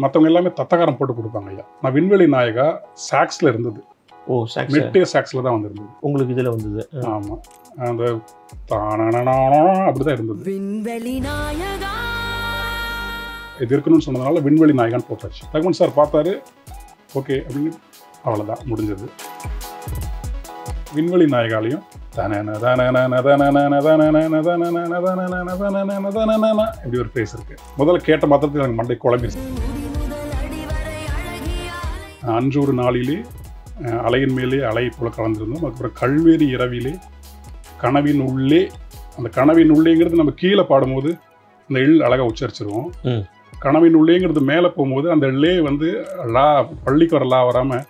மற்றவங்க எல்லாமே தத்தகாரம் போட்டு கொடுப்பாங்க ஐயா. நான் விண்வெளி நாயகா சாக்ஸில் இருந்தது. ஓ சாக்ஸ் மெட்டே சாக்ஸில் தான் வந்திருந்தது. உங்களுக்கு இதில் வந்தது. ஆமாம், அந்த அப்படிதான் இருந்தது. இது இருக்கணும்னு சொன்னதுனால விண்வெளி நாயகான்னு போட்டாச்சு. ரகுமான் சார் பார்த்தாரு, ஓகே அப்படின்னு, அவ்வளோதான் முடிஞ்சது. விண்வெளி நாயகாலையும் இப்படி ஒரு பேஸ் இருக்கு. முதல்ல கேட்ட மாத்திரத்தில் எனக்கு மண்டை குழம்பிடுச்சு. அன்று ஒரு நாளிலே அலையின் மேலே அலை போல கலந்திருந்தோம். அதுக்கப்புறம் கல்வேரி இரவிலே கனவின் உள்ளே, அந்த கனவின் உள்ளேங்கிறது நம்ம கீழே பாடும்போது அந்த எள் அழகாக உச்சரிச்சிருவோம். கனவின் உள்ளேங்கிறது மேலே போகும்போது அந்த எள்ளே வந்து லா, பள்ளிக்கு வர லா வராமல்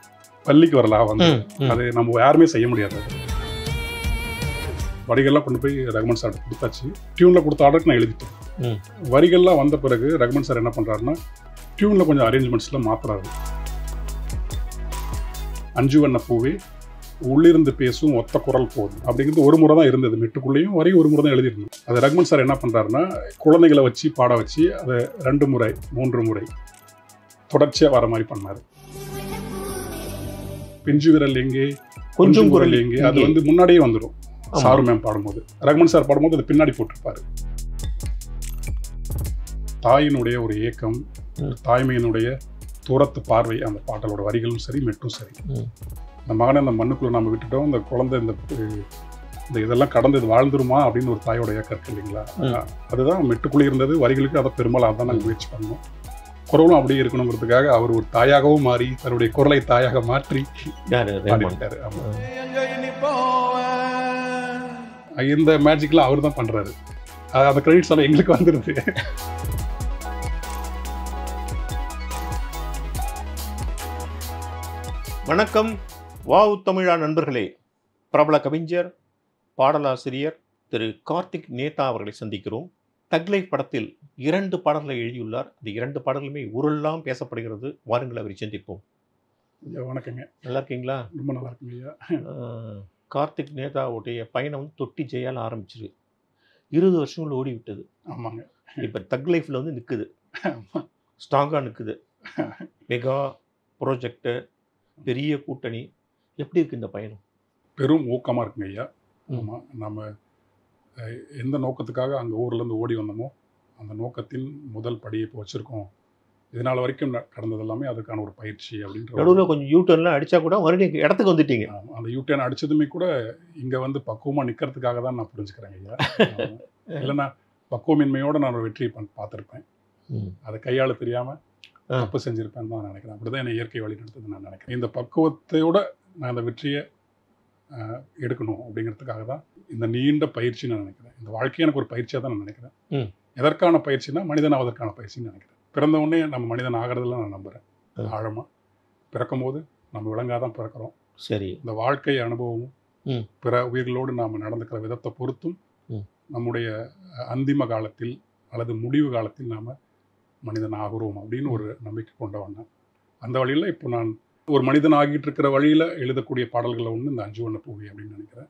பள்ளிக்கு வர லா வந்து, அது நம்ம யாருமே செய்ய முடியாது. வரிகள்லாம் கொண்டு போய் ரகுமான் சார் கொடுத்தாச்சு. டியூனில் கொடுத்த ஆர்டருக்கு நான் எழுதிட்டேன். வரிகள்லாம் வந்த பிறகு ரகுமான் சார் என்ன பண்ணுறாருன்னா டியூனில் கொஞ்சம் அரேஞ்ச்மெண்ட்ஸ்லாம் மாற்றுறாரு. அஞ்சு வண்ண பூவே உள்ளிருந்து பேசும் ஒத்த குரல் போதும் அப்படிங்கிறது ஒரு முறை தான் இருந்தது. மெட்டுக்குள்ளேயும் வரி ஒரு முறை தான் எழுதியிருந்தோம். அதை ரகுமான் சார் என்ன பண்ணுறாருன்னா குழந்தைகளை வச்சு பாட வச்சு அதை 2 முறை 3 முறை தொடர்ச்சியாக வர மாதிரி பண்ணார். பிஞ்சு விரல் எங்கே கொஞ்சம் குரல் எங்கே, அது வந்து முன்னாடியே வந்துடும். சாரு மேம் பாடும்போது, ரகுமான் சார் பாடும்போது அது பின்னாடி போட்டிருப்பாரு. தாயினுடைய ஒரு ஏக்கம், தாய்மையினுடைய தூரத்து பார்வை, அந்த பாட்டலோட வரிகளும் சரி மெட்டும் சரி. இந்த மகனை அந்த மண்ணுக்குள்ள நம்ம விட்டுட்டோம், இந்த குழந்தை இந்த இதெல்லாம் கடந்து இது வாழ்ந்துருமா அப்படின்னு ஒரு தாயோட ஏக்கம் இருக்கு இல்லைங்களா. அதுதான் மெட்டுக்குள்ளே இருந்தது. வரிகளுக்கு அதை பெரும்பாலும் அதான் நாங்கள் முயற்சி பண்ணோம். குரலும் அப்படியே இருக்கணுங்கிறதுக்காக அவர் ஒரு தாயாகவும் மாறி தன்னுடைய குரலை தாயாக மாற்றி பாடிட்டாரு. இந்த மேஜிக்லாம் அவர் தான் பண்றாரு. அந்த கிரெடிட்ஸ் எல்லாம் எங்களுக்கு வந்துருது. வணக்கம் வாவ் தமிழா நண்பர்களே. பிரபல கவிஞர் பாடலாசிரியர் திரு கார்த்திக் நேதா அவர்களை சந்திக்கிறோம். தக் லைஃப் படத்தில் 2 பாடல்களை எழுதியுள்ளார். அந்த 2 பாடல்களுமே ஊரெல்லாம் பேசப்படுகிறது. வாருங்கள் அவரை சந்திப்போம். வணக்கங்க. நல்லா இருக்கீங்களா? ரொம்ப நல்லா இருக்குங்க ஐயா. கார்த்திக் நேதாவுடைய பயணம் தொட்டி ஜெயால் ஆரம்பிச்சிருக்கு. 20 வருஷங்கள் ஓடி விட்டது. ஆமாங்க. இப்போ தக் லைஃப்பில் வந்து நிற்குது, ஸ்ட்ராங்காக நிற்குது. மெகா ப்ராஜெக்டு, பெரிய கூட்டணி. எப்படி இருக்குது இந்த பயணம்? பெரும் ஊக்கமாக இருக்குங்க ஐயா. ஆமாம், நம்ம எந்த நோக்கத்துக்காக அங்கே ஊர்லேருந்து ஓடி வந்தோமோ அந்த நோக்கத்தின் முதல் படியை இப்போ வச்சுருக்கோம். இதனால் வரைக்கும் கடந்தது எல்லாமே அதுக்கான ஒரு பயிற்சி அப்படின்ற. நடுவில் கொஞ்சம் யூட்டர்ன்லாம் அடித்தா கூட மறுபடியும் இடத்துக்கு வந்துட்டீங்க. அந்த யூட்டர்ன் அடித்ததுமே கூட இங்கே வந்து பக்குவமாக நிற்கிறதுக்காக தான் நான் புரிஞ்சுக்கிறேங்க ஐயா. இல்லைன்னா பக்குவமின்மையோடு நான் ஒரு வெற்றியை பார்த்துருப்பேன். அதை கையாள தெரியாமல் தப்பு செஞ்சுருப்பேன்னு தான் நான் நினைக்கிறேன். அப்படி தான் என்னை இயற்கை வழி நடத்துது நான் நினைக்கிறேன். இந்த பக்குவத்தையோட நான் இந்த வெற்றியை எடுக்கணும் அப்படிங்கிறதுக்காக தான் இந்த நீண்ட பயிற்சி நான் நினைக்கிறேன். இந்த வாழ்க்கையை எனக்கு ஒரு பயிற்சியாக தான் நான் நினைக்கிறேன். எதற்கான பயிற்சினா மனிதனாவதற்கான பயிற்சின்னு நினைக்கிறேன். பிறந்த உடனே நம்ம மனிதன் ஆகிறதுல நான் நம்புகிறேன் ஆழமாக. பிறக்கும் போது நம்ம விலங்காக தான் பிறக்கிறோம். சரி. இந்த வாழ்க்கை அனுபவமும் பிற உயிர்களோடு நாம் நடந்துக்கிற விதத்தை பொறுத்தும் நம்முடைய அந்திம காலத்தில் அல்லது முடிவு காலத்தில் நாம் மனிதன் ஆகிறோம் அப்படின்னு ஒரு நம்பிக்கை கொண்டவன். அந்த வழியில் இப்போ நான் ஒரு மனிதன் ஆகிட்டு இருக்கிற வழியில் எழுதக்கூடிய பாடல்களில் ஒன்று இந்த 5 வண்ண பூவே அப்படின்னு நினைக்கிறேன்.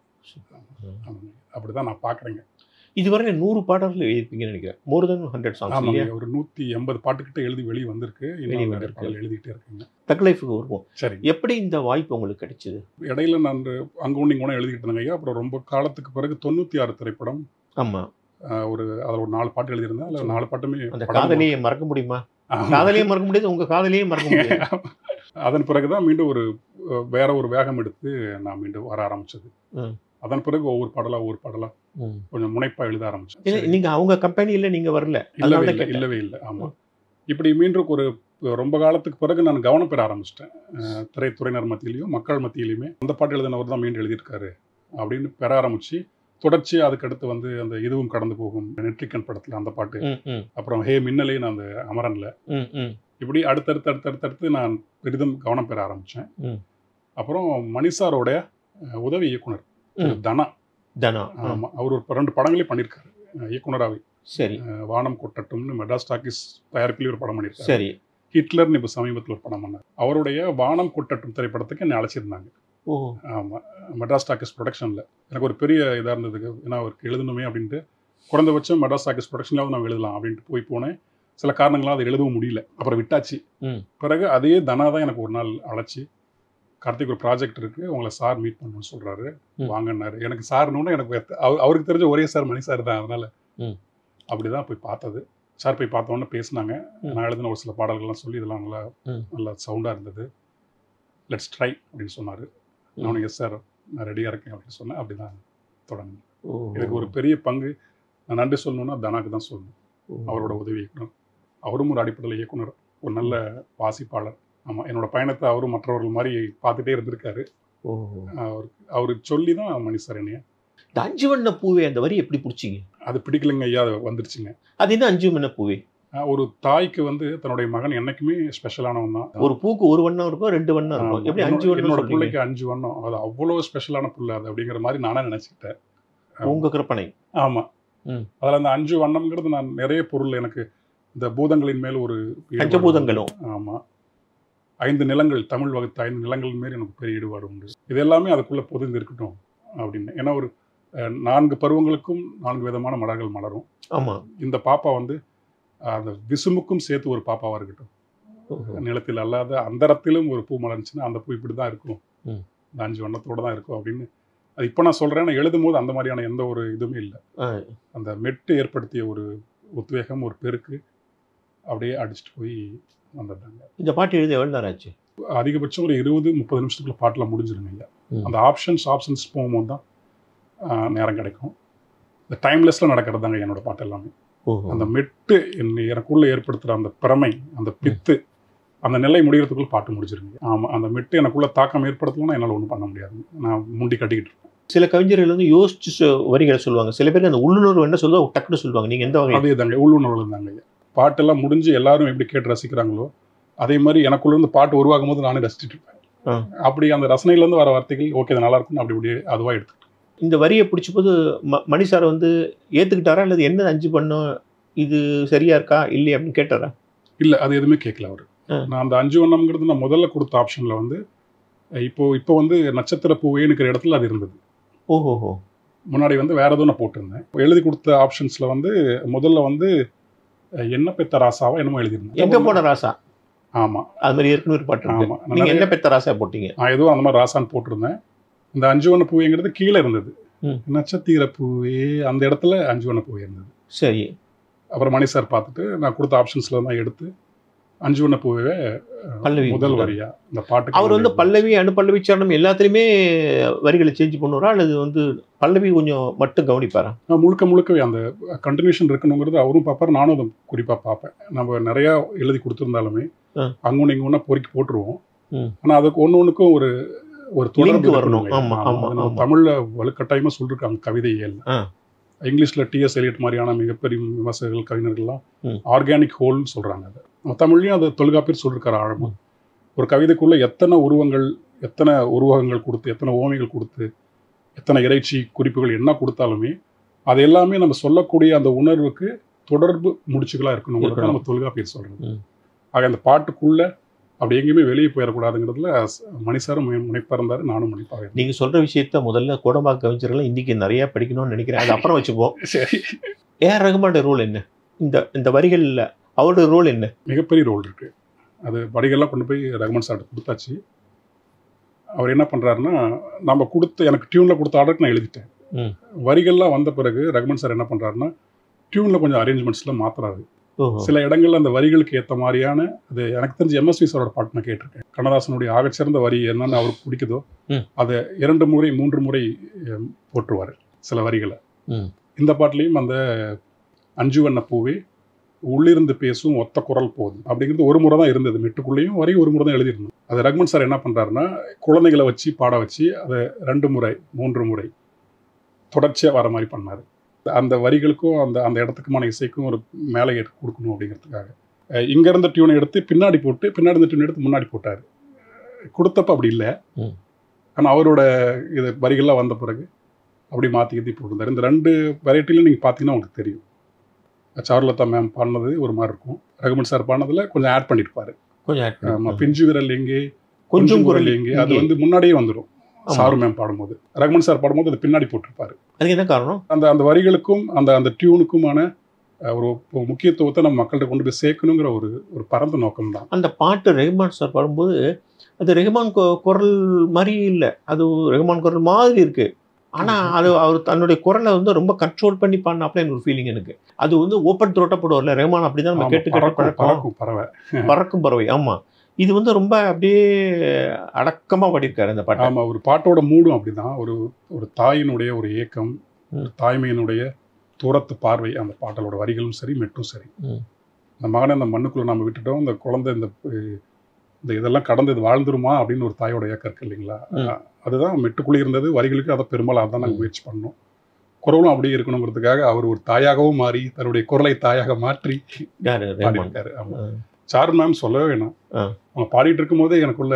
அப்படி தான் நான் பார்க்குறேங்க. இதுவரை 100 பாடல்கள் எழுதிருப்பீங்கன்னு நினைக்கிறேன். மோர் தென் 100 சாங்ஸ். ஆமாங்க, ஒரு 180 பாட்டுக்கிட்ட எழுதி வெளியே வந்திருக்கு. இன்னும் நிறைய பாடல் எழுதிட்டே இருக்குங்க. தக் லைஃபுக்கு வருவோம். சரி. எப்படி இந்த வாய்ப்பு உங்களுக்கு கிடைச்சது? இடையில நான் அங்கே ஒன்று இங்கே எழுதிக்கிட்டு இருந்தேங்க. அப்புறம் ரொம்ப காலத்துக்கு பிறகு 96 திரைப்படம். ஆமாம். அதில் ஒரு 4 பாட்டு எழுதியிருந்தேன். அதில் 4 பாட்டுமே அந்த காதலியை மறக்க முடியுமா? காதலியே மறக்க முடியாது, உங்கள் காதலியே மறக்க முடியாது. அதன் பிறகு தான் மீண்டும் வேற ஒரு வேகம் எடுத்து நான் மீண்டும் வர ஆரம்பிச்சது. அதன் பிறகு ஒவ்வொரு பாடலாக கொஞ்சம் முனைப்பாக எழுத ஆரம்பிச்சேன். நீங்கள் அவங்க கம்பெனியில் நீங்கள் வரல? இல்லவே இல்லை. ஆமாம், இப்படி மீண்டும் ஒரு ரொம்ப காலத்துக்கு பிறகு நான் கவனம் பெற ஆரம்பிச்சிட்டேன். திரைத்துறையினர் மத்தியிலையும் மக்கள் மத்தியிலையுமே அந்த பாட்டு எழுதினவர் தான் மீண்டும் எழுதியிருக்காரு அப்படின்னு பெற ஆரம்பிச்சு, தொடர்ச்சி அதுக்கடுத்து வந்து அந்த இதுவும் கடந்து போகும் நெற்றிக்கன் படத்தில் அந்த பாட்டு, அப்புறம் ஹே மின்னலேன்னு அந்த அமரன்ல, இப்படி அடுத்தடுத்து நான் பெரிதும் கவனம் பெற ஆரம்பித்தேன். அப்புறம் மணிசாரோட உதவி இயக்குனர் தனா. ஆமாம், அவர் ஒரு 2 படங்களே பண்ணியிருக்காரு இயக்குனராகவே. சரி. வானம் கொட்டட்டும்னு மெட்ராஸ் டாக்கீஸ் தயாரிப்பிலேயே ஒரு படம் பண்ணியிருக்காரு. சரி. ஹிட்லர்னு இப்போ சமீபத்தில் ஒரு படம் பண்ணார். அவருடைய வானம் கொட்டட்டும் திரைப்படத்துக்கு என்னை அழைச்சிருந்தாங்க. ஆமாம், மெட்ராஸ் டாக்கீஸ் ப்ரொடக்ஷனில். எனக்கு ஒரு பெரிய இதாக இருந்ததுக்கு, ஏன்னா அவருக்கு எழுதணுமே அப்படின்ட்டு குறைந்தபட்சம் மெட்ராஸ் டாக்கீஸ் ப்ரொடக்ஷன்லாவது நான் எழுதலாம் அப்படின்ட்டு போனேன். சில காரணங்களால் அதை எழுதவும் முடியல, அப்புறம் விட்டாச்சு. பிறகு அதே தனா தான் எனக்கு ஒரு நாள் அழைச்சி, கார்த்திக் ஒரு ப்ராஜெக்ட் இருக்குது, உங்களை சார் மீட் பண்ணணும்னு சொல்கிறாரு, வாங்கினாரு. எனக்கு சார்னு எனக்கு அவருக்கு தெரிஞ்ச ஒரே சார் மணி சார் தான். அதனால் அப்படி தான் போய் பார்த்தது. சார் போய் பார்த்தோன்னே பேசினாங்க. நான் எழுதின ஒரு சில பாடல்கள்லாம் சொல்லி இதெல்லாம் நல்லா சவுண்டாக இருந்தது, லெட்ஸ் ட்ரை அப்படின்னு சொன்னார். நானும் எஸ் சார் நான் ரெடியாக இருக்கேன் அப்படின்னு சொன்னேன். அப்படி தான் தொடங்கினேன். எனக்கு ஒரு பெரிய பங்கு நான் நன்றி சொல்லணும்னா தனாக்கு தான் சொல்லணும். அவரோட உதவி இயக்குனர், அவரும் ஒரு அடிப்படையில் இயக்குனர், ஒரு நல்ல வாசிப்பாளர். ஆமாம், என்னோட பயணத்தை அவரும் மற்றவர்கள் மாதிரி பார்த்துட்டே இருந்திருக்காரு. அவருக்கு சொல்லி தான் மணி சார் என்னைய இந்த 5 வண்ண பூவே அந்த வரி எப்படி பிடிச்சிங்க? அது பிடிக்கலைங்க ஐயா, அது வந்துருச்சுங்க. அது என்ன 5 வண்ண பூவே? ஒரு தாய்க்கு வந்து தன்னுடைய மகன் என்னைக்குமே ஸ்பெஷலானவன் தான். ஒரு பூக்கு ஒரு வண்ணம் இருக்கும், 2 வண்ணம் இருக்கும். எப்படி 5 வண்ணம்? என்னோட பிள்ளைக்கு 5 வண்ணம், அது அவ்வளோ ஸ்பெஷலான புள்ள அது அப்படிங்கிற மாதிரி நானே நினச்சிக்கிட்டேன். உங்க கற்பனை? ஆமாம். அதில் அந்த 5 வண்ணம்ங்கிறது நான் நிறைய பொருள், எனக்கு இந்த பூதங்களின் மேல் ஒரு பஞ்சபூதங்களும், ஆமாம் 5 நிலங்கள், தமிழ் வகுத்த 5 நிலங்கள் மாரி எனக்கு பெரிய ஈடுபாடு உண்டு. இது எல்லாமே அதுக்குள்ளே பொதிந்து இருக்கட்டும் அப்படின்னு. ஏன்னா ஒரு 4 பருவங்களுக்கும் 4 விதமான மலர்கள் மலரும். ஆமாம். இந்த பாப்பா வந்து அந்த விசுமுக்கும் சேர்த்து ஒரு பாப்பாவாக இருக்கட்டும். நிலத்தில் அல்லாத அந்தரத்திலும் ஒரு பூ மலர்ந்துச்சுன்னா அந்த பூ இப்படி தான் இருக்கும், இந்த 5 வண்ணத்தோடு தான் இருக்கும் அப்படின்னு. அது இப்போ நான் சொல்கிறேன், நான் எழுதும் போது அந்த மாதிரியான எந்த ஒரு இதுவுமே இல்லை. அந்த மெட்டு ஏற்படுத்திய ஒரு உத்வேகம், ஒரு பெருக்கு அப்படியே அடிச்சுட்டு போய் வந்துட்டாங்க. இந்த பாட்டு எழுதி எவ்வளோ நேரம் ஆச்சு? அதிகபட்சம் ஒரு 20-30 நிமிஷத்துக்குள்ள பாட்டில் முடிஞ்சிருங்க ஐயா. அந்த ஆப்ஷன்ஸ் போகும்போது தான் நேரம் கிடைக்கும். இந்த டைம்லெஸ்ல நடக்கிறது தாங்க என்னோட பாட்டு எல்லாமே. அந்த மெட்டு எனக்குள்ள ஏற்படுத்துகிற அந்த பிரமை, அந்த பித்து, அந்த நிலை முடிகிறதுக்குள்ள பாட்டு முடிஞ்சிருங்க. ஆமாம், அந்த மெட்டு எனக்குள்ள தாக்கம் ஏற்படுத்தலாம், என்னால் ஒன்றும் பண்ண முடியாது. நான் முண்டி கட்டிக்கிட்டு இருக்கேன். சில கவிஞர்கள் வந்து யோசிச்சு வரிகளை சொல்லுவாங்க, சில பேர் அந்த உள்ளுணர்வு என்ன சொல்லுவாங்க டக்குன்னு சொல்லுவாங்க. நீங்கள் எந்த வகை? அதே தாங்க, உள்ளுணர்வு தாங்க ஐயா. பாட்டெல்லாம் முடிஞ்சு எல்லாரும் எப்படி கேட்டு ரசிக்கிறாங்களோ அதே மாதிரி எனக்குள்ளேருந்து பாட்டு உருவாகும் போது நானே ரசிச்சுட்டு இருப்பேன். அப்படி அந்த ரசனையிலேருந்து வர வார்த்தைகள் ஓகே இது நல்லா இருக்குன்னு அப்படி அதுவாக எடுத்துக்கிட்டேன். இந்த வரியை பிடிச்ச போது மணி சார் வந்து ஏற்றுக்கிட்டாரா, அல்லது என்ன 5 பண்ணோம் இது சரியா இருக்கா இல்லையா அப்படின்னு கேட்டாரா? இல்லை, அது எதுவுமே கேட்கல அவர். நான் அந்த 5 வண்ணம்ங்கிறது நான் முதல்ல கொடுத்த ஆப்ஷனில் வந்து இப்போ வந்து நட்சத்திர பூவேனுக்கிற இடத்துல அது இருந்தது. ஓஹோஹோ. முன்னாடி வந்து வேற எதுவும் நான் போட்டிருந்தேன். எழுதி கொடுத்த ஆப்ஷன்ஸில் வந்து முதல்ல வந்து என்ன பெத்த ராசாவா என்னமோ எழுதியிருந்தேன். எங்கே போன ராசா? ஆமாம், அது மாதிரி ஏற்கனவே ஒரு பாட்டு. ஆமாம், நீங்கள் என்ன பெத்த ராசா போட்டீங்க? நான் எதுவும் அந்த மாதிரி ராசான்னு போட்டிருந்தேன். இந்த 5 வண்ண பூவேங்கிறது கீழே இருந்தது. நட்சத்திர பூவே அந்த இடத்துல 5 வண்ண பூவே இருந்தது. சரி. அப்புறம் மணி சார் பார்த்துட்டு நான் கொடுத்த ஆப்ஷன்ஸில் தான் எடுத்து 5 வண்ண பூவே பல்லவி முதல் வரியா இந்த பாட்டு. அவர் வந்து பல்லவி அனுபல்லவி சரணம் எல்லாத்துலேயுமே வரிகளை சேஞ்ச் பண்ணுவாரா, அல்லது வந்து பல்லவி கொஞ்சம் மட்டும் கவனிப்பாரா? நான் முழுக்கவே அந்த கண்டினியூஷன் இருக்கணுங்கிறது அவரும் பார்ப்பார், நானும் அதை குறிப்பாக பார்ப்பேன். நம்ம நிறையா எழுதி கொடுத்துருந்தாலுமே அங்கே ஒன்று இங்கே ஒன்றா பொறுக்கி போட்டுருவோம். ஆனால் அதுக்கு ஒன்றுக்கும் ஒரு தொடர்பு வரணும். தமிழில் வலுக்கட்டாயமாக சொல்லியிருக்காங்க கவிதைகள். இங்கிலீஷில் டிஎஸ் எலியட் மாதிரியான மிகப்பெரிய விமர்சகர்கள் கவிஞர்கள்லாம் ஆர்கானிக் ஹோல்னு சொல்கிறாங்க. அதை தமிழ்லையும் அது தொல்காப்பியர் சொல்லியிருக்காரு ஆழமாக. ஒரு கவிதைக்குள்ளே எத்தனை உருவகங்கள் கொடுத்து, எத்தனை ஓமைகள் கொடுத்து, எத்தனை இறைச்சி குறிப்புகள் என்ன கொடுத்தாலுமே அது எல்லாமே நம்ம சொல்லக்கூடிய அந்த உணர்வுக்கு தொடர்பு முடிச்சுகளாக இருக்கணுங்கிறத நம்ம தொல்காப்பியர் சொல்கிறது. ஆக அந்த பாட்டுக்குள்ளே அப்படி எங்கேயுமே வெளியே போயிடக்கூடாதுங்கிறதுல மணிசாரும் முனைப்பாக இருந்தார், நானும் முனைப்பாக. நீங்கள் சொல்கிற விஷயத்த முதல்ல கோடம்பாக்க கவிஞர்கள் இன்றைக்கி நிறையா படிக்கணும்னு நினைக்கிறேன். அது அப்புறம் வச்சுப்போம். சரி, ஏஆர் ரஹ்மானோட ரோல் என்ன இந்த வரிகளில்? அவரோட ரோல் என்ன? மிகப்பெரிய ரோல் இருக்குது. அது வரிகள்லாம் கொண்டு போய் ரஹ்மான் சார்ட்ட கொடுத்தாச்சு. அவர் என்ன பண்ணுறாருன்னா, நம்ம எனக்கு டியூனில் கொடுத்த ஆர்டருக்கு நான் எழுதிட்டேன். வரிகள்லாம் வந்த பிறகு ரஹ்மான் சார் என்ன பண்ணுறாருன்னா, டியூனில் கொஞ்சம் அரேஞ்ச்மெண்ட்ஸ்லாம் மாற்றுறாரு. சில இடங்கள்ல அந்த வரிகளுக்கு ஏற்ற மாதிரியான, அது எனக்கு தெரிஞ்சு எம்எஸ்வி சாரோட பாட்டு நான் கேட்டிருக்கேன். கண்ணதாசனுடைய ஆகச்சிறந்த வரி என்னன்னு அவருக்கு பிடிக்குதோ அதை 2 முறை 3 முறை போட்டுருவார் சில வரிகளை. இந்த பாட்டுலேயும் அந்த 5 வண்ண பூவே உள்ளிருந்து பேசும் ஒத்த குரல் போதும் அப்படிங்கிறது ஒரு முறை தான் இருந்தது. மெட்டுக்குள்ளேயும் வரி ஒரு முறை தான் எழுதிருந்தோம். அது ரஹ்மான் சார் என்ன பண்ணுறாருன்னா, குழந்தைகளை வச்சு பாட வச்சு அதை 2 முறை 3 முறை தொடர்ச்சியாக வர மாதிரி பண்ணார். அந்த வரிகளுக்கும் அந்த இடத்துக்குமான இசைக்கும் ஒரு மேலே கொடுக்கணும் அப்படிங்கிறதுக்காக இங்கேருந்த டியூனை எடுத்து பின்னாடி போட்டு, பின்னாடி இருந்த டியூனை எடுத்து முன்னாடி போட்டார். கொடுத்தப்ப அப்படி இல்லை. ஆனால் அவரோட இது வரிகள்லாம் வந்த பிறகு அப்படி மாற்றி போட்டிருந்தார். இந்த 2 வெரைட்டிலும் நீங்கள் பார்த்தீங்கன்னா உங்களுக்கு தெரியும். சாருலதா மேம் பாடினது ஒரு மாதிரி இருக்கும், ரஹ்மான் சார் பாடினதில் கொஞ்சம் ஆட் பண்ணியிருப்பார். கொஞ்சம் பிஞ்சு விரல் எங்கே கொஞ்சம் குரல் எங்கே அது வந்து முன்னாடியே வந்துடும். சாரு மேம் பாடும்போது, ரஹ்மான் சார் பாடும்போது அது பின்னாடி போட்டிருப்பாரு. அதுக்கு என்ன காரணம்? அந்த வரிகளுக்கும் அந்த டியூனுக்குமான ஒரு முக்கியத்துவத்தை நம்ம மக்கள்கிட்ட கொண்டு போய் சேர்க்கணுங்கிற ஒரு ஒரு பரந்த நோக்கம் தான். அந்த பாட்டு ரஹ்மான் சார் பாடும்போது அது ரஹ்மான் குரல் மாதிரி இல்லை, அது ரஹ்மான் குரல் மாதிரி இருக்கு. ஆனால் அது அவர் தன்னுடைய குரலை வந்து ரொம்ப கண்ட்ரோல் பண்ணி பாடினாப்ல எனக்கு ஒரு ஃபீலிங் எனக்கு. அது வந்து ஓப்பன் த்ரோட்டாக போடுவார்ல ரஹ்மான், அப்படி தான் நம்ம கேட்டு பறக்கும் பறவை. ஆமாம், இது வந்து ரொம்ப அப்படியே அடக்கமாக பாடியிருக்காரு அந்த பாட்டு. ஆமாம், ஒரு பாட்டோட மூடும் அப்படிதான். ஒரு ஒரு தாயினுடைய ஒரு ஏக்கம், தாய்மையினுடைய தூரத்து பார்வை, அந்த பாட்டலோட வரிகளும் சரி மெட்டும் சரி. இந்த மகனை அந்த மண்ணுக்குள்ளே நம்ம விட்டுட்டோம், இந்த குழந்தை இந்த இதெல்லாம் கடந்து இது வாழ்ந்துருமா அப்படின்னு ஒரு தாயோட ஏக்கம் இருக்கு இல்லைங்களா, அதுதான் மெட்டுக்குள்ளே இருந்தது. வரிகளுக்கு அதை பெரும்பாலும் அதான் நாங்கள் முயற்சி பண்ணோம். குரலும் அப்படியே இருக்கணுங்கிறதுக்காக அவர் ஒரு தாயாகவும் மாறி தன்னுடைய குரலை தாயாக மாற்றி பாடியிருக்காரு. ஆமாம், சாரு மேம் சொல்லவே வேணாம். அவங்க பாடிட்டு இருக்கும் போதே எனக்குள்ள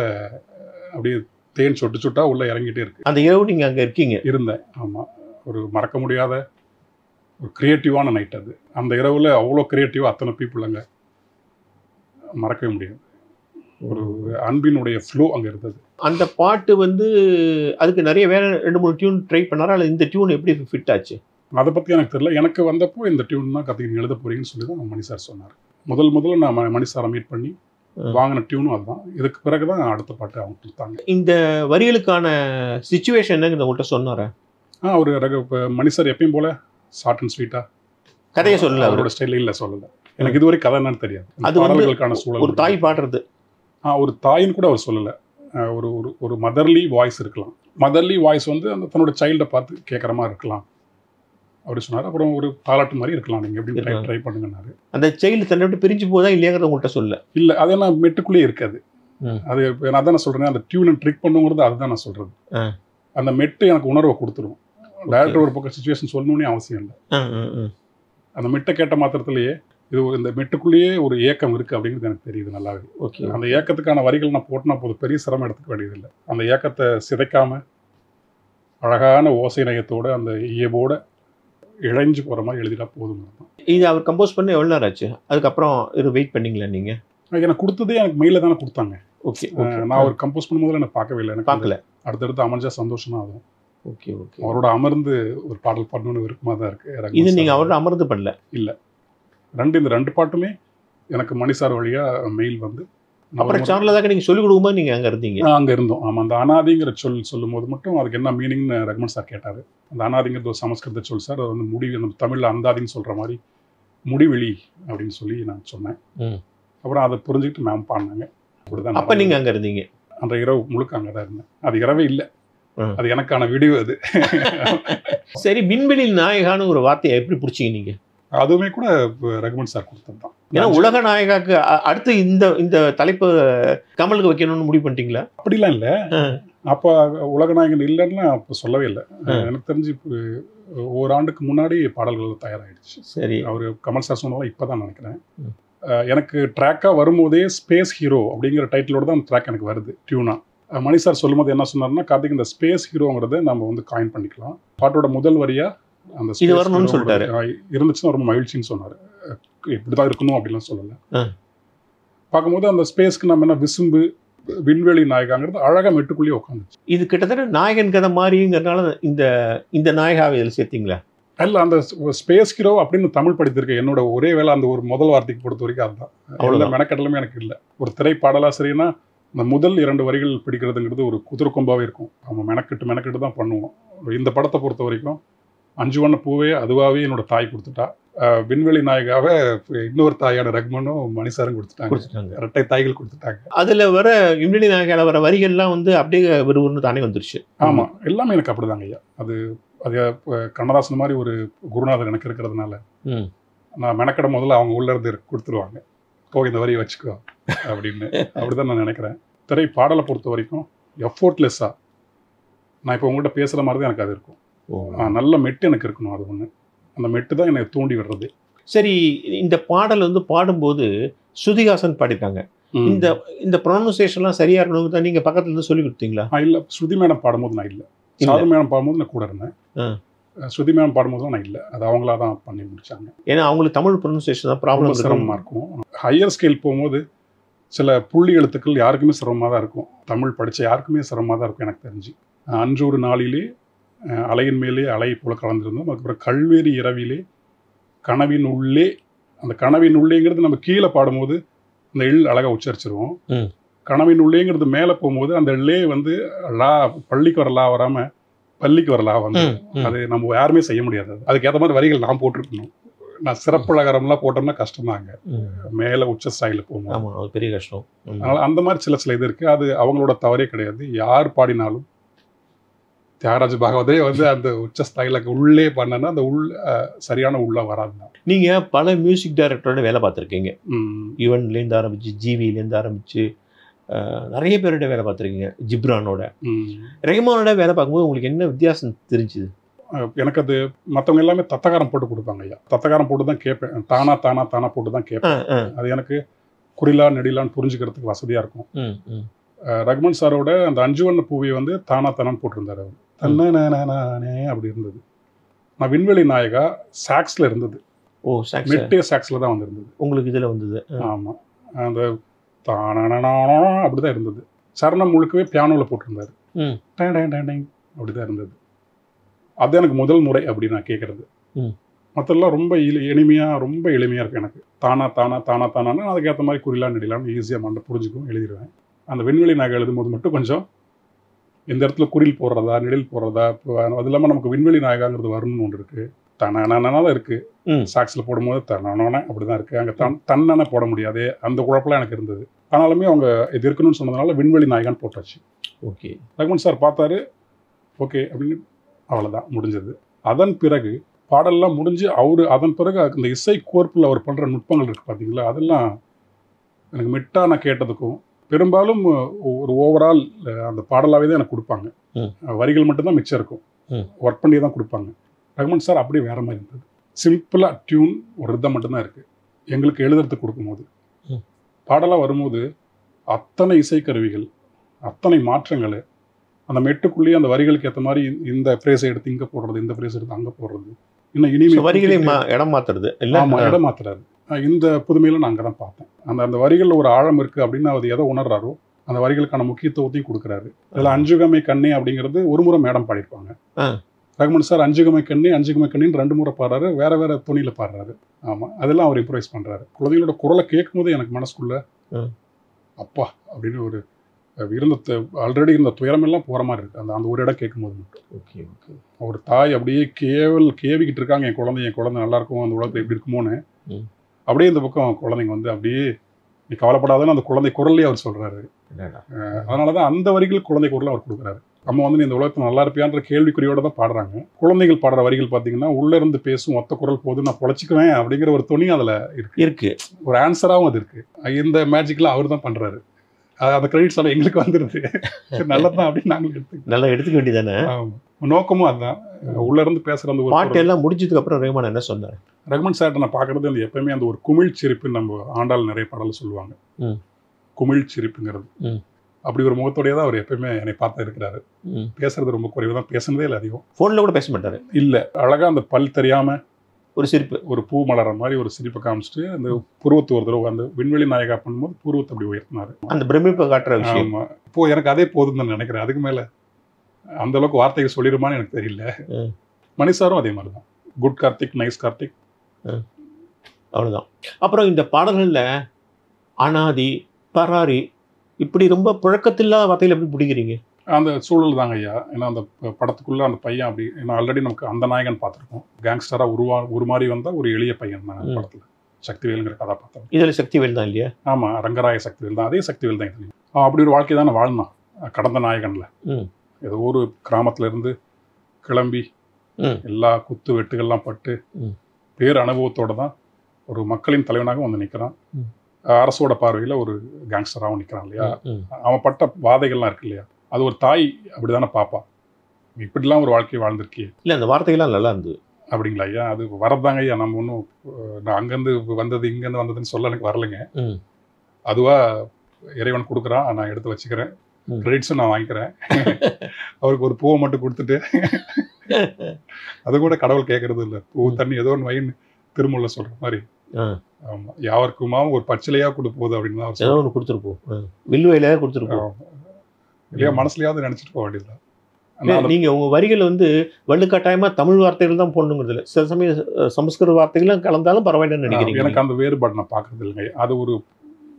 அப்படியே தேன் சொட்டு சொட்டா உள்ள இறங்கிட்டே இருக்கு. அந்த இரவு நீங்கள் அங்கே இருக்கீங்க? இருந்தேன். ஆமாம், ஒரு மறக்க முடியாத ஒரு கிரியேட்டிவான நைட் அது. அந்த இரவில் அவ்வளோ கிரியேட்டிவாக அத்தனை பீப்புள் அங்கே மறக்கவே முடியாது. ஒரு அன்பினுடைய ஃப்ளோ அங்கே இருந்தது. அந்த பாட்டு வந்து அதுக்கு நிறைய வேற 2-3 டியூன் ட்ரை பண்ணாரா, அல்லது இந்த டியூன் எப்படி ஃபிட் ஆச்சு? அதை பற்றி எனக்கு தெரியல. எனக்கு வந்தப்போ இந்த டியூன் தான் கற்றுக்கிட்டு எழுத போறீங்கன்னு சொல்லி தான் மணி சார் சொன்னார். முதல்ல நான் மணி சாரை மீட் பண்ணி வாங்கின டியூனும் அதுதான். இதுக்கு பிறகு தான் அடுத்த பாட்டு அவங்க கொடுத்தாங்க. இந்த வரிகளுக்கான சிச்சுவேஷன் என்னங்க உங்கள்கிட்ட சொன்னாரா? ஒரு மணி சார் எப்பயும் போல ஷார்ட் அண்ட் ஸ்வீட்டாக கதையை சொல்லல, அவரோட ஸ்டைலில் இல்லை சொல்லலை. எனக்கு இதுவரை கதை என்னன்னு தெரியாது. அது பாடல்களுக்கான சூழல், ஒரு தாய் பாடுறது, ஒரு தாயின்னு கூட அவர் சொல்லலை. ஒரு ஒரு ஒரு மதர்லி வாய்ஸ் இருக்கலாம். மதர்லி வாய்ஸ் வந்து அந்த தன்னோட சைல்டை பார்த்து கேட்குற மாதிரி இருக்கலாம் அப்படி சொன்னார். அப்புறம் ஒரு தாலாட்டு மாதிரி இருக்கலாம், நீங்கள் எப்படி ட்ரை பண்ணுங்கன்னாரு. அந்த சைல்டு தன்னை விட்டு பிரிஞ்சு போதா இல்லையாங்கிறத உங்கள்கிட்ட சொல்ல இல்லை, அது நான் மெட்டுக்குள்ளேயே இருக்காது. அது நான் தான் சொல்கிறேன், அந்த டியூனை ட்ரிக் பண்ணுங்கிறது அதுதான் நான் சொல்கிறது. அந்த மெட்டு எனக்கு உணர்வை கொடுத்துரும். டைரக்டர் ஒரு பக்கம் சிச்சுவேஷன் சொல்லணும்னே அவசியம் இல்லை. அந்த மெட்டை கேட்ட மாத்திரத்திலேயே இது இந்த மெட்டுக்குள்ளேயே ஒரு ஏக்கம் இருக்குது அப்படிங்கிறது எனக்கு தெரியுது நல்லாவே. ஓகே, அந்த ஏக்கத்துக்கான வரிகள் நான் போட்டுனா போதும், பெரிய சிரமம் எடுத்துக்க வேண்டியதில்லை. அந்த ஏக்கத்தை சிதைக்காம அழகான ஓசை நயத்தோட அந்த இயல்போட இழைஞ்சு போகிற மாதிரி எழுதிட்டா போதும். இது அவர் கம்போஸ் பண்ண எவ்வளோ நேரம் ஆச்சு? அதுக்கப்புறம் இது வெயிட் பண்ணீங்களா நீங்கள்? எனக்கு கொடுத்ததே எனக்கு மெயிலில் தானே கொடுத்தாங்க. ஓகே, நான் ஒரு கம்போஸ் பண்ணும்போது எனக்கு பார்க்கவே இல்லை. எனக்கு பார்க்கல. அடுத்தடுத்து அமைஞ்சா சந்தோஷம் தான் ஆகும். ஓகே ஓகே, அவரோட அமர்ந்து ஒரு பாடல் பண்ணணும்னு விருப்பமாக தான் இருக்குது. இது நீங்கள் அவரோட அமர்ந்து பண்ணல? இல்லை, இந்த ரெண்டு பாட்டுமே எனக்கு மணி சார் வழியாக மெயில் வந்து. அப்புறம் சேனலில் தான் நீங்கள் சொல்லிக் கொடுக்கும்போது நீங்கள் அங்கே இருந்தீங்க? அங்கே இருந்தோம். ஆமாம், அந்த அனாதிங்கிற சொல்லும் போது மட்டும் அதுக்கு என்ன மீனிங்னு ரஹ்மான் சார் கேட்டார். அந்த அனாதிங்கிறது ஒரு சமஸ்கிருத சொல் சார், அது வந்து முடிவு, நம்ம தமிழில் அந்தாதின்னு சொல்கிற மாதிரி முடிவெளி அப்படின்னு சொல்லி நான் சொன்னேன். அப்புறம் அதை புரிஞ்சுக்கிட்டு மேம் பாடினாங்க. அப்படிதான். அப்போ நீங்கள் அங்கே இருந்தீங்க? அந்த இரவு முழுக்க அங்கே தான் இருந்தேன். அது இரவே இல்லை, அது எனக்கான விடிவு அது. சரி, விண்வெளியில் நாயகான்னு ஒரு வார்த்தையை எப்படி பிடிச்சிங்க நீங்கள்? அதுவுமே கூட ரஹ்மான் சார் கொடுத்தது தான். ஏன்னா உலக நாயகாக்கு அடுத்து இந்த தலைப்பு கமலுக்கு வைக்கணும்னு முடிவு பண்ணிட்டீங்களா? அப்படிலாம் இல்லை, அப்போ உலக நாயகன் இல்லைன்னா அப்போ சொல்லவே இல்லை. எனக்கு தெரிஞ்சு ஓராண்டுக்கு முன்னாடி பாடல்கள் தயாராகிடுச்சு. சரி, அவர் கமல் சார் சொன்னாலும் இப்போ தான் நினைக்கிறேன். எனக்கு ட்ராக்காக வரும்போதே ஸ்பேஸ் ஹீரோ அப்படிங்கிற டைட்டிலோட தான் அந்த ட்ராக் எனக்கு வருது டியூனா. மணி சார் சொல்லும்போது என்ன சொன்னார்னா, கார்த்திக் இந்த ஸ்பேஸ் ஹீரோங்கிறத நம்ம வந்து காயின் பண்ணிக்கலாம். பாட்டோட முதல் வரியாக அந்த இது வரணும்னு சொல்லிட்டாரு. இருந்துச்சுன்னா ரொம்ப மகிழ்ச்சின்னு சொன்னார். இப்படிதான் இருக்கணும் அப்படிலாம் சொல்லலை. பார்க்கும்போது அந்த ஸ்பேஸ்க்கு நம்ம என்ன விசும்பு விண்வெளி நாயகாங்கிறது அழகாக மெட்டுக்குள்ளேயே உட்காந்துச்சு. இது கிட்டத்தட்ட நாயகன் கதை மாதிரிங்கிறதுனால இந்த நாயகாவை இதில் சேர்த்திங்களா? இல்லை, அந்த ஸ்பேஸ் ஹீரோ அப்படின்னு தமிழ் படித்திருக்கேன். என்னோட ஒரே வேலை அந்த ஒரு முதல் வார்த்தைக்கு பொறுத்த வரைக்கும் அதுதான். அவ்வளோ மெனக்கடலுமே எனக்கு இல்லை. ஒரு திரைப்பாடலாசிரியனா இந்த முதல் 2 வரிகள் பிடிக்கிறதுங்கிறது ஒரு குதிரை கொம்பாவே இருக்கும். நம்ம மெனக்கெட்டு தான் பண்ணுவோம். இந்த படத்தை பொறுத்த வரைக்கும் 5 வண்ண பூவே அதுவாகவே என்னோட தாய் கொடுத்துட்டா. விண்வெளி நாயகாவை இன்னொரு தாயான ரஹ்மானும் மணிசாரும் கொடுத்துட்டாங்க. 2 தாய்கள் கொடுத்துட்டாங்க. அதில் வர விண்வெளி நாயகாவில் வர வரிகள்லாம் வந்து அப்படியே விறுவிறுன்னு தானே வந்துருச்சு. ஆமாம், எல்லாமே எனக்கு அப்படிதாங்க ஐயா. அது கண்ணதாசன் மாதிரி ஒரு குருநாதர் எனக்கு இருக்கிறதுனால நான் மெனக்கடை முதல்ல அவங்க உள்ள இருந்து கொடுத்துருவாங்க. இந்த வரியை வச்சுக்கோ அப்படின்னு. அப்படிதான் நான் நினைக்கிறேன். திரை பாடலை பொறுத்த வரைக்கும் எஃபோர்ட்லெஸ்ஸாக நான் இப்போ உங்கள்கிட்ட பேசுகிற மாதிரி தான் எனக்கு அது இருக்கும். நல்ல மெட்டு எனக்கு இருக்கணும். அது ஒன்று, அந்த மெட்டு தான் எனக்கு தூண்டி விடுறது. சரி, இந்த பாடல் வந்து பாடும்போது ஸ்ருதிஹாசன் பாடிட்டாங்க. இந்த ப்ரொனன்சியேஷன்லாம் சரியாக இருக்கணும் தான் நீங்கள் பக்கத்துல இருந்து சொல்லி கொடுத்தீங்களா? இல்லை, ஸ்ருதி மேடம் பாடும்போது நான் இல்லை. சாது மேடம் பாடும்போது நான் கூட இருந்தேன். ஸ்ருதி மேடம் பாடும்போது தான் நான் இல்லை. அது அவங்களா தான் பண்ணி முடிச்சாங்க. ஏன்னா அவங்களுக்கு தமிழ் ப்ரொனன்சியேஷன் தான் ப்ராப்ளம், சிரமமாக இருக்கும். ஹையர் ஸ்கேல் போகும்போது சில புள்ளி எழுத்துக்கள் யாருக்குமே சிரமமாக தான் இருக்கும். தமிழ் படித்த யாருக்குமே சிரமமாக தான் இருக்கும் எனக்கு தெரிஞ்சு. அன்றொரு நாளிலே அலையின் மேலே அலை போல கலந்துருந்தோம். அதுக்கப்புறம் கல்வேரி இரவிலே கனவின் உள்ளே, அந்த கனவின் உள்ளேங்கிறது நம்ம கீழே பாடும்போது அந்த இல் அழகாக உச்சரிச்சிருவோம். கனவின் உள்ளேங்கிறது மேலே போகும்போது அந்த லே வந்து லா, பள்ளிக்கு வர லா வராமல் பள்ளிக்கு வர லா வந்து அது நம்ம யாருமே செய்ய முடியாது. அதுக்கேற்ற மாதிரி வரிகள் நான் போட்டிருக்கணும். நான் சிறப்புலகரம்லாம் போட்டோம்னா கஷ்டம்தாங்க, மேலே உச்ச ஸ்டைலில் போகும். ஆமாம், அது பெரிய கஷ்டம். அதனால் அந்த மாதிரி சில இது இருக்குது. அது அவங்களோட தவறே கிடையாது. யார் பாடினாலும் தியாகராஜ பாகவதே வந்து அந்த உச்ச ஸ்டைலுக்கு உள்ளே பண்ணனா அந்த சரியான உள்ள வராது தான். நீங்கள் பல மியூசிக் டைரக்டரோட வேலை பார்த்துருக்கீங்க. யுவன்லேருந்து ஆரம்பிச்சு, ஜிவிலேருந்து ஆரம்பிச்சு நிறைய பேரோட வேலை பார்த்துருக்கீங்க. ஜிப்ரானோட, ரஹ்மானோட வேலை பார்க்கும்போது உங்களுக்கு என்ன வித்தியாசம் தெரிஞ்சுது? எனக்கு அது மற்றவங்க எல்லாமே தத்தகாரம் போட்டு கொடுப்பாங்க ஐயா. தத்தகாரம் போட்டு தான் கேட்பேன். தானா போட்டு தான் கேட்பேன். அது எனக்கு குறிலா நெடிலான்னு புரிஞ்சுக்கிறதுக்கு வசதியாக இருக்கும். ரஹ்மான் சாரோட அந்த அஞ்சுவண்ண பூவியை வந்து தானான்னு போட்டிருந்தார். அவர் தன்னே அப்படி இருந்தது. நான் விண்வெளி நாயகா சாக்ஸில் இருந்தது. மெட்டே சாக்ஸில் தான் வந்திருந்தது. உங்களுக்கு இதில் வந்தது? ஆமாம், அந்த அப்படிதான் இருந்தது. சரணம் முழுக்கவே பியானோவில் போட்டிருந்தாரு. அப்படிதான் இருந்தது. அது எனக்கு முதல் முறை அப்படி நான் கேட்கறது. மற்றெல்லாம் ரொம்ப ரொம்ப எளிமையாக இருக்கு. எனக்கு தானா அதுக்கேற்ற மாதிரி குறிலா நெடிலான்னு ஈஸியாக மண்டை புரிஞ்சுக்கும், எழுதிடுவேன். அந்த விண்வெளி நாயகா எழுதும்போது மட்டும் கொஞ்சம் இந்த இடத்துல குறில் போடுறதா நெடில் போடுறதா, அது இல்லாமல் நமக்கு விண்வெளி நாயகாங்கிறது வரணும்னு ஒன்று இருக்கு. தான் இருக்கு. சாக்ஸில் போடும்போது தன்னோன அப்படிதான் இருக்கு. அங்கே தன்னனை போட முடியாது. அந்த குழப்பெல்லாம் எனக்கு இருந்தது. ஆனாலுமே அவங்க இது இருக்கணும்னு சொன்னதுனால விண்வெளி நாயகான்னு போட்டாச்சு. ஓகே, ரஹ்மான் சார் பார்த்தாரு, ஓகே அப்படின்னு, அவ்வளோதான் முடிஞ்சது. அதன் பிறகு பாடல்லாம் முடிஞ்சு அதன் பிறகு அந்த இசை கோர்ப்பில் அவர் பண்ணுற நுட்பங்கள் இருக்குது பார்த்தீங்களா, அதெல்லாம் எனக்கு மிட்டா நான் கேட்டதுக்கும் பெரும்பாலும் ஒரு ஓவரால் அந்த பாடலாகவே தான் எனக்கு கொடுப்பாங்க. வரிகள் மட்டும்தான் மிச்சம் இருக்கும், ஒர்க் பண்ணி தான் கொடுப்பாங்க. ரஹ்மான் சார் அப்படியே வேற மாதிரி இருந்தது. சிம்பிளாக டியூன் ஒரு ரிதம் மட்டும்தான் இருக்குது. எங்களுக்கு எழுதுறதுக்கு கொடுக்கும்போது பாடலாக வரும்போது அத்தனை இசைக்கருவிகள், அத்தனை மாற்றங்கள், அந்த மெட்டுக்குள்ளேயே அந்த வரிகளுக்கு ஏற்ற மாதிரி இந்த ஃப்ரேஸை எடுத்து இங்கே போடுறது, இந்த ஃப்ரேஸ் எடுத்து அங்கே போடுறது, இன்னும் இனிமேல் வரிகளை இடம் மாற்றுறது. ஆமாம், இடம் மாற்றுறாரு. இந்த புதுமையில நான் அங்கே தான் பார்த்தேன். அந்த வரிகளில் ஒரு ஆழம் இருக்குது அப்படின்னு அவர் எதை உணர்றாரோ அந்த வரிகளுக்கான முக்கியத்துவத்தையும் கொடுக்குறாரு. அதில் அஞ்சுகமை கண்ணே அப்படிங்கிறது ஒரு முறை மேடம் பாடியிருப்பாங்க. ரஹ்மான் சார் அஞ்சுகமை கண்ணின்னு 2 முறை பாடுறாரு, வேற வேற துணியில் பாடுறாரு. ஆமாம், அதெல்லாம் அவர் இம்ப்ரவைஸ் பண்ணுறாரு. குழந்தைகளோட குரலை கேட்கும்போது எனக்கு மனசுக்குள்ள அப்பா அப்படின்னு ஒரு ஆல்ரெடி இருந்த துயரமெல்லாம் போகிற மாதிரி இருக்குது. அந்த ஒரு இடம் கேட்கும்போது மட்டும். ஓகே ஓகே, ஒரு தாய் அப்படியே கேவிக்கிட்டு இருக்காங்க, என் குழந்தை நல்லா இருக்கும், அந்த உலகத்தில் எப்படி இருக்குமோன்னு. அப்படியே இந்த பக்கம் குழந்தைங்க வந்து அப்படியே நீ கவலைப்படாதுன்னு அந்த குழந்தை குரல்லையே அவர் சொல்கிறாரு. அதனால தான் அந்த வரிகள் குழந்தை குரலை அவர் கொடுக்குறாரு. நம்ம வந்து நீ இந்த உலகத்தில் நல்லா இருப்பியான்ற கேள்விக்குறியோடு தான் பாடுறாங்க. குழந்தைகள் பாடுற வரிகள் பார்த்தீங்கன்னா உள்ளே இருந்து பேசும் ஒத்த குரல் போது நான் பொழைச்சிக்குவேன் அப்படிங்கிற ஒரு துணி அதில் இருக்கு. ஒரு ஆன்சராகவும் அது இருக்குது. இந்த மேஜிக்கில் அவர் தான் பண்ணுறாரு. அந்த கிரெடிட்ஸ் எல்லாம் எங்களுக்கு வந்துடுது. நல்லதான் அப்படின்னு நாங்கள் நல்லா எடுத்துக்க வேண்டியதானே. நோக்கமும் அதுதான். உள்ள இருந்து பேசுகிற அந்த பாட்டு எல்லாம் முடிஞ்சதுக்கு அப்புறம் ரஹ்மான் என்ன சொன்னார்? ரஹ்மான் சார்ட்ட நான் பார்க்குறது அந்த எப்பயுமே அந்த ஒரு குமிழ் சிரிப்புன்னு நம்ம ஆண்டாள் நிறைய பாடல சொல்லுவாங்க. குமிழ் சிரிப்புங்கிறது அப்படி ஒரு முகத்தோடையே தான் அவர் எப்பயுமே என்னை பார்த்தா இருக்கிறாரு. பேசுறது ரொம்ப குறைவு தான், பேசுனதே இல்லை அதிகம். ஃபோனில் கூட பேச மாட்டார். இல்லை, அழகாக அந்த பல் தெரியாமல் ஒரு சிரிப்பு, ஒரு பூ மலர மாதிரி ஒரு சிரிப்பை காமிச்சிட்டு அந்த புருவத்து ஒரு தடவை அந்த விண்வெளி நாயகா பண்ணும்போது புருவத்தை அப்படி உயர்த்தினாரு. அந்த பிரமிப்பை காட்டுற விஷயம். ஆமாம், இப்போ எனக்கு அதே போதும் தான் நினைக்கிறேன். அதுக்கு மேலே அந்த அளவுக்கு வார்த்தைகள் சொல்லிடுமான்னு எனக்கு தெரியல. மணிசாரும் அதே மாதிரி தான். குட் கார்த்திக், நைஸ் கார்த்திக், அவ்வளோதான். அப்புறம் இந்த பாடல்களில் அனாதி, பராரி இப்படி ரொம்ப புழக்கத்தில்லாத வார்த்தைகள் எப்படி பிடிக்கிறீங்க? அந்த சூழல் தாங்க ஐயா. ஏன்னா அந்த படத்துக்குள்ளே அந்த பையன் அப்படி, ஏன்னா ஆல்ரெடி நமக்கு அந்த நாயகன் பார்த்துருக்கோம். கேங்ஸ்டராக ஒரு மாதிரி வந்தால் ஒரு எளிய பையன் தான் படத்தில். சக்திவேலுங்கிற கதாபாத்திரம். இதில் சக்திவேல் தான் இல்லையா? ஆமாம், ரங்கராய சக்திவேல் தான். அதே சக்திவேல் தான் இது. அப்படி ஒரு வாழ்க்கை தானே வாழ்ந்தான் கடந்த நாயகனில். ஏதோ ஒரு கிராமத்திலேருந்து கிளம்பி எல்லா குத்து வெட்டுகள்லாம் பட்டு பேர் அனுபவத்தோடு தான் ஒரு மக்களின் தலைவனாக வந்து நிற்கிறான். அரசோட பார்வையில் ஒரு கேங்ஸ்டராகவும் நிற்கிறான் இல்லையா. அவன் பட்ட வாதைகள்லாம் இருக்கு இல்லையா, அது ஒரு தாய் அப்படி தானே பாப்பா. இப்படிலாம் ஒரு வாழ்க்கையை வாழ்ந்திருக்கே. இல்லை, அந்த வார்த்தைகள்லாம் நல்லா இருந்தது. அப்படிங்களா ஐயா? அது வரதாங்க ஐயா. நம்ம ஒன்றும் நான் அங்கேருந்து வந்தது இங்கேருந்து வந்ததுன்னு சொல்ல எனக்கு வரலைங்க. அதுவாக இறைவன் கொடுக்குறான், நான் எடுத்து வச்சுக்கிறேன். கிரெடிட்ஸும் நான் வாங்கிக்கிறேன். அவருக்கு ஒரு பூவை மட்டும் கொடுத்துட்டு அது கூட கடவுள் கேட்கறது இல்லை. பூ தண்ணி ஏதோ ஒன்று வயின்னு திருமூல சொல்கிற மாதிரி. ஆமாம், யாருக்குமாவும் ஒரு பச்சிலையாக கொடுப்போது அப்படின்னு தான் ஏதோ ஒன்று கொடுத்துருப்போம். வில்லுவையில கொடுத்துருப்போம் இல்லையா, மனசுலையாவது நினச்சிட்டு போக வேண்டியதுதான். நீங்க உங்க வரிகள் வந்து வலுக்கட்டாயமா தமிழ் வார்த்தைகள் தான் போடணுங்கிறது இல்லை. சில சமயம் சமஸ்கிருத வார்த்தைகளும் கலந்தாலும் பரவாயில்லன்னு நினைக்கிறீங்க. எனக்கு அந்த வேறுபாடு நான் பார்க்கறது இல்லைங்க. அது ஒரு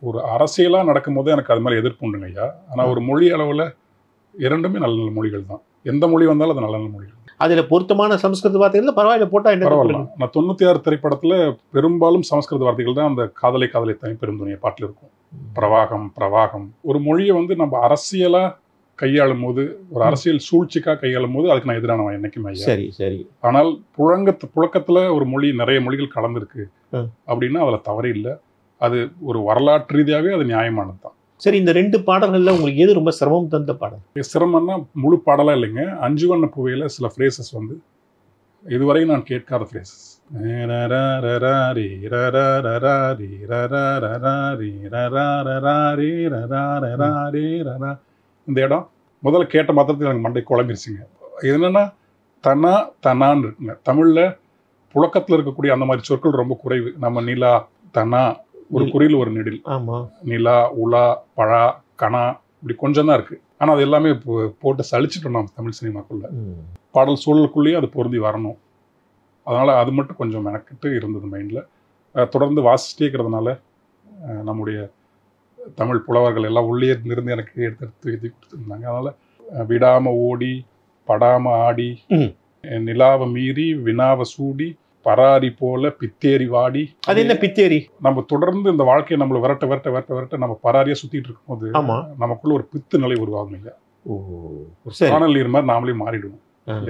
ஒரு அரசியலாக நடக்கும்போது எனக்கு அது மாதிரி எதிர்ப்பு உண்டுங்க ஐயா. ஆனால் ஒரு மொழி அளவில் இரண்டுமே நல்ல நல்ல மொழிகள் தான். எந்த மொழி வந்தாலும் அது நல்ல நல்ல மொழிகள். அதுல பொருத்தமான சமஸ்கிருத வார்த்தைகள் பரவாயில்ல போட்டா என்ன பரவாயில்ல. நான் 96 திரைப்படத்தில் பெரும்பாலும் சமஸ்கிருத வார்த்தைகள் தான் அந்த காதலை காதலை தனி பெருந்துணிய பாட்டில் இருக்கும். பிரவாகம் பிரவாகம். ஒரு மொழியை வந்து நம்ம அரசியலாக கையாளும் போது, ஒரு அரசியல் சூழ்ச்சிக்காக கையாளும் போது அதுக்கு நான் எதிரானவன் என்னைக்குமே ஐயா. சரி சரி. ஆனால் புழக்கத்தில் ஒரு மொழி நிறைய மொழிகள் கலந்துருக்கு அப்படின்னா அதில் தவறே இல்லை. அது ஒரு வரலாற்று ரீதியாகவே அது நியாயமானது தான். சரி, இந்த 2 பாடல்கள்ல உங்களுக்கு எது ரொம்ப சிரமம் தந்த பாடல்? சிரமம்னா முழு பாடலாக இல்லைங்க. 5 வண்ண பூவையில் சில ஃப்ரேசஸ் வந்து இதுவரை நான் கேட்காத ஃப்ரேசஸ். இந்த இடம் முதல்ல கேட்ட மாத்திரத்தில் எனக்கு மண்டை குழம்பிருச்சுங்க. இது என்னன்னா தனா தனான்னு இருக்குங்க. தமிழில் புழக்கத்தில் இருக்கக்கூடிய அந்த மாதிரி சொற்கள் ரொம்ப குறைவு. நம்ம நிலா, தனா, ஒரு குறியில் ஒரு நெடில், நிலா, உலா, பழா, கணா, இப்படி கொஞ்சம் தான் இருக்கு. ஆனால் அது எல்லாமே போட்டு சலிச்சுட்டோம் நம்ம தமிழ் சினிமாக்குள்ள. பாடல் சூழலுக்குள்ளேயே அது பொருந்தி வரணும். அதனால அது மட்டும் கொஞ்சம் மெனக்கிட்டு இருந்தது மைண்டில். தொடர்ந்து வாசிச்சிட்டே இருக்கிறதுனால நம்முடைய தமிழ் புலவர்கள் எல்லாம் உள்ளே இருந்து எனக்கு எடுத்து எழுதி கொடுத்துருந்தாங்க. அதனால விடாம ஓடி, படாம ஆடி, நிலாவை மீறி, வினாவை சூடி, பராரி போல பித்தேரி வாடி. அது என்ன பித்தேரி? நம்ம தொடர்ந்து இந்த வாழ்க்கையை நம்மளை விரட்ட விரட்ட விரட்ட விரட்ட நம்ம பராரியா சுத்திட்டு இருக்கும்போது நமக்குள்ள ஒரு பித்து நிலை உருவாகும் இல்லையா? ஒரு காணல் நீர் மாதிரி நாமளே மாறிடுவோம்.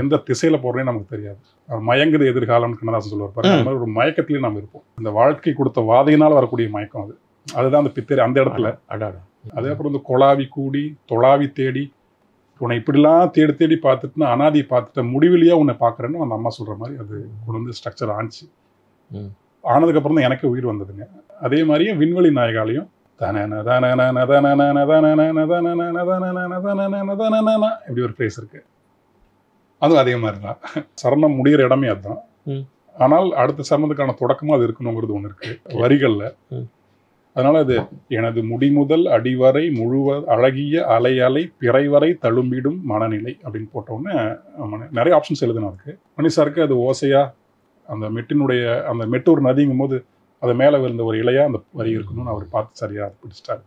எந்த திசையில போறேன்னு நமக்கு தெரியாது. மயங்குது எதிர்காலம் கண்ணதாசன் சொல்லுவார் பாருங்க. அந்த மாதிரி ஒரு மயக்கத்திலேயே நம்ம இருப்போம். இந்த வாழ்க்கை கொடுத்த வாதையினால் வரக்கூடிய மயக்கம் அது. அதுதான் அந்த பித்தேரி. அந்த இடத்துல அதே அப்புறம் இந்த கொலாவி கூடி தொழாவி தேடி உன்னை இப்படிலாம் தேடி தேடி பார்த்துட்டுனா அனாதியை பார்த்துட்ட முடிவிலையா உன்னை பார்க்குறேன்னு அந்த அம்மா சொல்கிற மாதிரி அது கொண்டு வந்து ஸ்ட்ரக்சர் ஆணிச்சு. ஆனதுக்கப்புறம் தான் எனக்கு உயிர் வந்ததுங்க. அதே மாதிரியே விண்வெளி நாயகாலையும் இப்படி ஒரு பிளேஸ் இருக்கு. அதுவும் அதே மாதிரி தான். சரணம் முடிகிற இடமே அதுதான். ஆனால் அடுத்த சரணத்துக்கான தொடக்கமாக அது இருக்கணுங்கிறது ஒன்று இருக்கு வரிகளில். அதனால அது எனது முடிமுதல் அடிவரை முழுவ அழகிய அலை அலை பிறைவரை தழும்பிடும் மனநிலை அப்படின்னு போட்டோன்னே நிறைய ஆப்ஷன்ஸ் எழுதுனா இருக்கு. மணிசாருக்கு அது ஓசையா அந்த மெட்டினுடைய அந்த மெட்டூர் நதிங்கும் போது அது மேலே விழுந்த ஒரு இலையா அந்த வரி இருக்கணும்னு அவர் பார்த்து சரியா அது பிடிச்சிட்டாரு.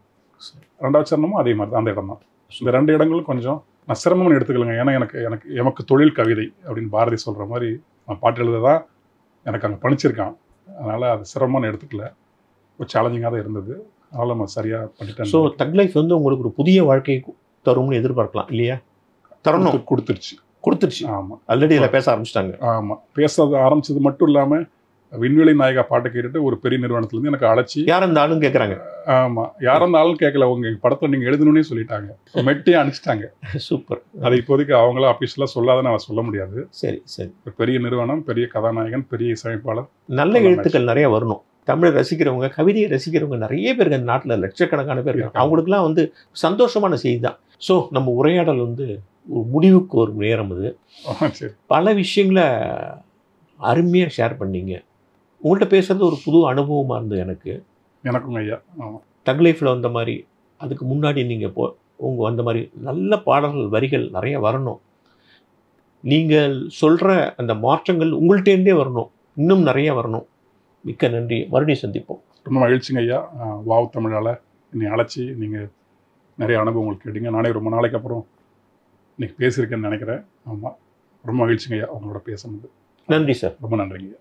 2வது சரணமும் அதே மாதிரி தான், அந்த இடம் தான். இந்த 2 இடங்களும் கொஞ்சம் நான் சிரமம்னு எடுத்துக்கலங்க. ஏன்னா எனக்கு தொழில் கவிதை அப்படின்னு பாரதி சொல்கிற மாதிரி நான் பாட்டு எழுததான் எனக்கு அங்கே பணிச்சிருக்கான். அதனால் அது சிரமம்னு எடுத்துக்கல. ஒரு சேலஞ்சிங்காக தான் இருந்தது. அதனால் நம்ம சரியாக பண்ணிட்டேன். ஸோ தக் லைஃப் வந்து உங்களுக்கு ஒரு புதிய வாழ்க்கை தரும்னு எதிர்பார்க்கலாம் இல்லையா? தரணும். கொடுத்துருச்சு. ஆமாம், ஆல்ரெடி இதில் பேச ஆரம்பிச்சிட்டாங்க. ஆமாம், பேச ஆரம்பிச்சது மட்டும் இல்லாமல் விண்வெளி நாயகா பாட்டை கேட்டுட்டு ஒரு பெரிய நிறுவனத்துலேருந்து எனக்கு அழைச்சி யார் அந்த ஆளும் கேட்குறாங்க. ஆமாம், யார் அந்த ஆளும் கேட்கல. உங்கள் படத்தை நீங்கள் எழுதணுன்னே சொல்லிட்டாங்க. மெட்டியே அனுப்பிச்சிட்டாங்க. சூப்பர். அது இப்போதைக்கு அவங்கள அஃபீஷியலாக சொல்லாத நான் சொல்ல முடியாது. சரி சரி. ஒரு பெரிய நிறுவனம், பெரிய கதாநாயகன், பெரிய இசையமைப்பாளர், நல்ல எழுத்துக்கள் நிறைய வரணும். தமிழை ரசிக்கிறவங்க, கவிதையை ரசிக்கிறவங்க நிறைய பேர் இந்த நாட்டில் லட்சக்கணக்கான பேர் இருக்காங்க. அவங்களுக்குலாம் வந்து சந்தோஷமான செய்தி தான். ஸோ நம்ம உரையாடல் வந்து ஒரு முடிவுக்கு ஒரு நேரம். அது பல விஷயங்களை அருமையாக ஷேர் பண்ணீங்க. உங்கள்கிட்ட பேசுறது ஒரு புது அனுபவமாக இருந்தது எனக்கும் ஐயா. தக் லைஃப்பில் வந்த மாதிரி அதுக்கு முன்னாடி நீங்கள் உங்கள் வந்த மாதிரி நல்ல பாடல்கள் வரிகள் நிறைய வரணும். நீங்கள் சொல்கிற அந்த மாற்றங்கள் உங்கள்கிட்டேருந்தே வரணும், இன்னும் நிறைய வரணும். மிக்க நன்றி. மறுபடியும் சந்திப்போம். ரொம்ப மகிழ்ச்சிங்க ஐயா. வாவ் தமிழால் என்னை அழைச்சி நீங்கள் நிறைய அனுபவங்கள் கேட்டீங்க. நானே ரொம்ப நாளைக்கு அப்புறம் இன்னைக்கு பேசியிருக்கேன்னு நினைக்கிறேன். ஆமாம், ரொம்ப மகிழ்ச்சிங்க ஐயா உங்களோட பேசுனது. நன்றி சார். ரொம்ப நன்றிங்க ஐயா.